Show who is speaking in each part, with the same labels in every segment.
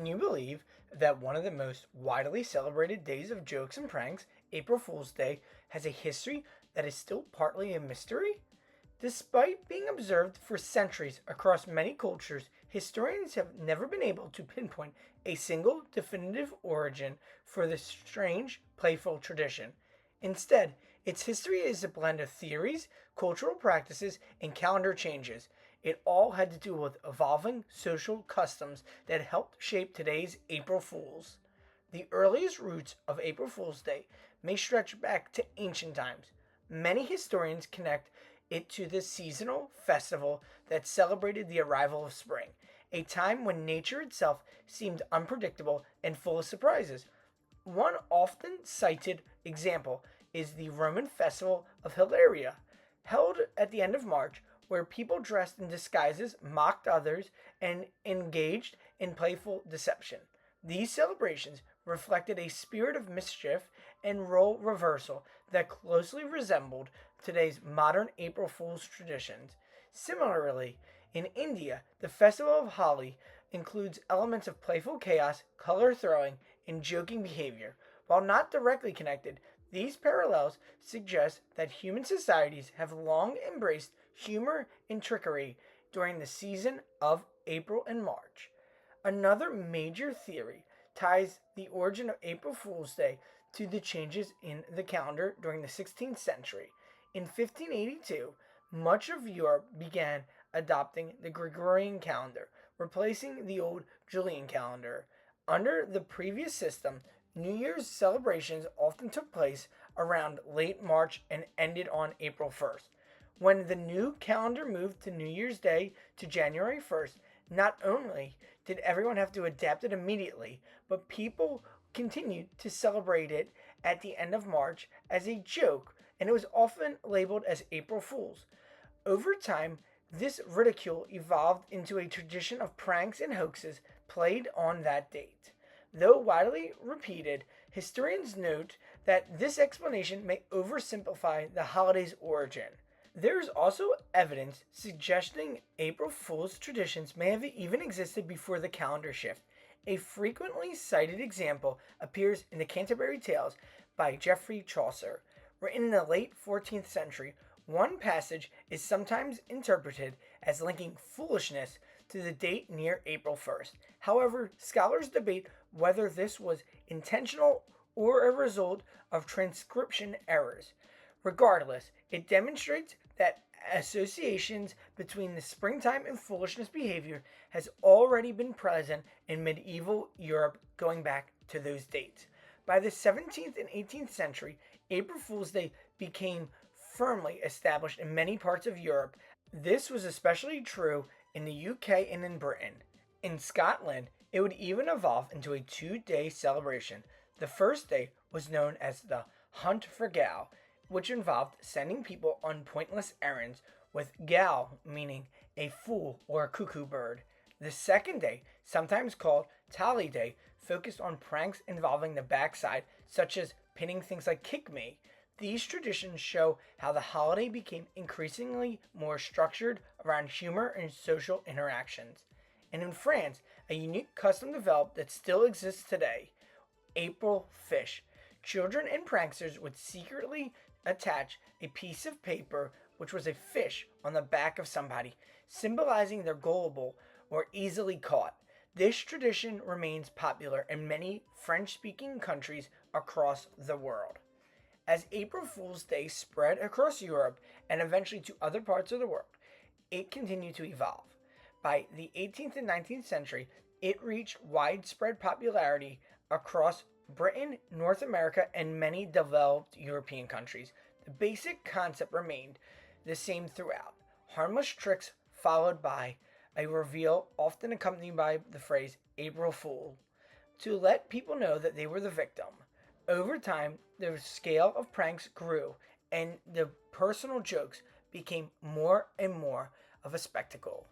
Speaker 1: Can you believe that one of the most widely celebrated days of jokes and pranks, April Fool's Day, has a history that is still partly a mystery? Despite being observed for centuries across many cultures, historians have never been able to pinpoint a single definitive origin for this strange, playful tradition. Instead, its history is a blend of theories, cultural practices, and calendar changes. It all had to do with evolving social customs that helped shape today's April Fools. The earliest roots of April Fool's Day may stretch back to ancient times. Many historians connect it to this seasonal festival that celebrated the arrival of spring, a time when nature itself seemed unpredictable and full of surprises. One often cited example is the Roman festival of Hilaria, held at the end of March, where people dressed in disguises mocked others and engaged in playful deception. These celebrations reflected a spirit of mischief and role reversal that closely resembled today's modern April Fool's traditions. Similarly, in India, the festival of Holi includes elements of playful chaos, color throwing, and joking behavior. While not directly connected, these parallels suggest that human societies have long embraced humor and trickery during the season of April and March. Another major theory ties the origin of April Fool's Day to the changes in the calendar during the 16th century. In 1582, much of Europe began adopting the Gregorian calendar, replacing the old Julian calendar. Under the previous system, New Year's celebrations often took place around late March and ended on April 1st. When the new calendar moved to New Year's Day to January 1st, not only did everyone have to adapt it immediately, but people continued to celebrate it at the end of March as a joke, and it was often labeled as April Fools. Over time, this ridicule evolved into a tradition of pranks and hoaxes played on that date. Though widely repeated, historians note that this explanation may oversimplify the holiday's origin. There is also evidence suggesting April Fool's traditions may have even existed before the calendar shift. A frequently cited example appears in the Canterbury Tales by Geoffrey Chaucer. Written in the late 14th century, one passage is sometimes interpreted as linking foolishness to the date near April 1st. However, scholars debate whether this was intentional or a result of transcription errors. Regardless, it demonstrates that associations between the springtime and foolishness behavior has already been present in medieval Europe going back to those dates. By the 17th and 18th century, April Fool's Day became firmly established in many parts of Europe. This was especially true in the UK and in Britain. In Scotland, it would even evolve into a 2-day celebration. The first day was known as the Hunt for Gal, which involved sending people on pointless errands, with gal meaning a fool or a cuckoo bird. The second day, sometimes called Tally Day, focused on pranks involving the backside, such as pinning things like Kick Me. These traditions show how the holiday became increasingly more structured around humor and social interactions. And in France, a unique custom developed that still exists today: April Fish. Children and pranksters would secretly attach a piece of paper, which was a fish, on the back of somebody, symbolizing they're gullible or easily caught. This tradition remains popular in many French speaking countries across the world. As April Fool's Day spread across Europe and eventually to other parts of the world, it continued to evolve. By the 18th and 19th century, it reached widespread popularity across Britain, North America, and many developed European countries. The basic concept remained the same throughout: harmless tricks followed by a reveal, often accompanied by the phrase April Fool, to let people know that they were the victim. Over time, the scale of pranks grew, and the personal jokes became more and more of a spectacle.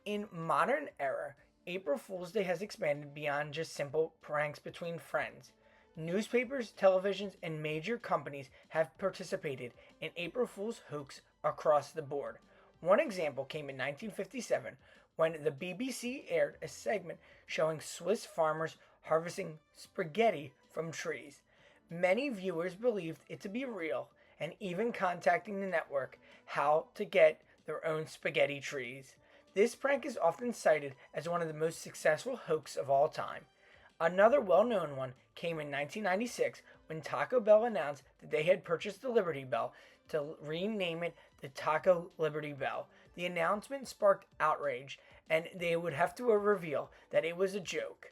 Speaker 1: In modern era, April Fool's Day has expanded beyond just simple pranks between friends. Newspapers, televisions, and major companies have participated in April Fool's hoax across the board. One example came in 1957 when the BBC aired a segment showing Swiss farmers harvesting spaghetti from trees. Many viewers believed it to be real and even contacting the network how to get their own spaghetti trees. This prank is often cited as one of the most successful hoaxes of all time. Another well known one came in 1996 when Taco Bell announced that they had purchased the Liberty Bell to rename it the Taco Liberty Bell. The announcement sparked outrage, and they would have to reveal that it was a joke.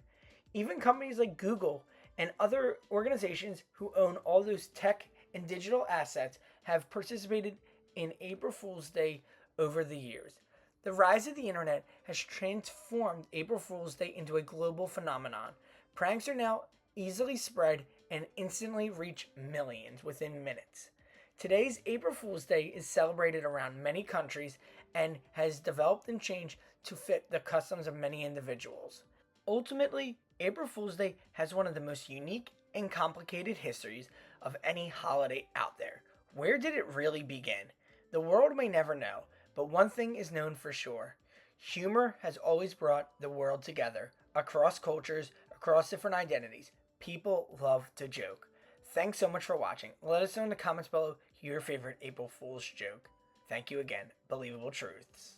Speaker 1: Even companies like Google and other organizations who own all those tech and digital assets have participated in April Fool's Day over the years. The rise of the internet has transformed April Fool's Day into a global phenomenon. Pranks are now easily spread and instantly reach millions within minutes. Today's April Fool's Day is celebrated around many countries and has developed and changed to fit the customs of many individuals. Ultimately, April Fool's Day has one of the most unique and complicated histories of any holiday out there. Where did it really begin? The world may never know, but one thing is known for sure. Humor has always brought the world together, across cultures, across different identities. People love to joke. Thanks so much for watching. Let us know in the comments below your favorite April Fool's joke. Thank you again. Believable Truths.